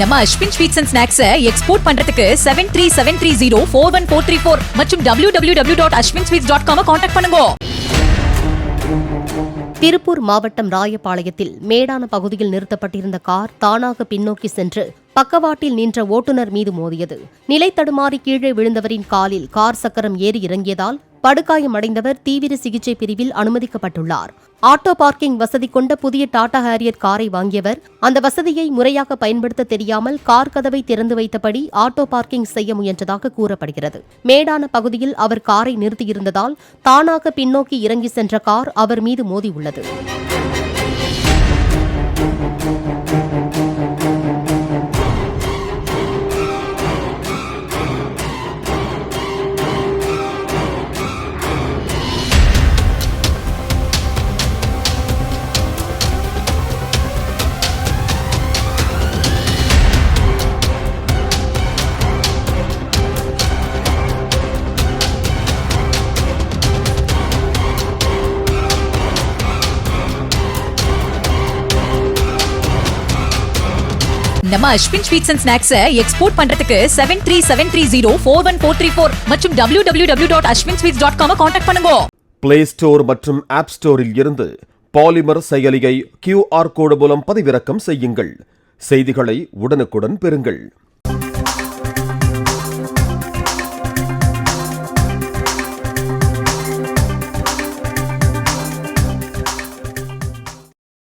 நம்ம Ashwin sweets and snacks export பண்றதுக்கு 7373041434 மற்றும் www.ashwinsweets.com கான்டாக்ட் பண்ணுங்க. திருப்பூர் மாவட்டம் ராயபாளையத்தில் மேடான பகுதியில் நிறுத்தப்பட்டிருந்த கார் தானாக பின்னோக்கி சென்று பக்கவாட்டில் நின்ற ஓட்டுநர் மீது மோதியது. நிலை தடுமாறி கீழே விழுந்தவரின் காலில் கார் சக்கரம் ஏறி இறங்கியதால் படுகாயமடைந்தவர் தீவிர சிகிச்சை பிரிவில் அனுமதிக்கப்பட்டுள்ளார். ஆட்டோ பார்க்கிங் வசதி கொண்ட புதிய டாடா ஹேரியர் காரை வாங்கியவர் அந்த வசதியை முறையாக பயன்படுத்த தெரியாமல் கார் கதவை திறந்து வைத்தபடி ஆட்டோ பார்க்கிங் செய்ய முயன்றதாக கூறப்படுகிறது. மேடான பகுதியில் அவர் காரை நிறுத்தியிருந்ததால் தானாக பின்னோக்கி இறங்கி சென்ற கார் அவர் மீது மோதியுள்ளது. நம்ம Ashwin sweets and snacks export பண்றதுக்கு 7373041434 மற்றும் www.ashwinsweets.com கான்டாக்ட் பண்ணுங்க. பிளே ஸ்டோர் மற்றும் ஆப் ஸ்டோரில் இருந்து பாலிமர் செயலியை QR கோடு மூலம் பதிவிறக்கம் செய்யுங்கள். செய்திகளை உடனுக்குடன் பெறுங்கள்.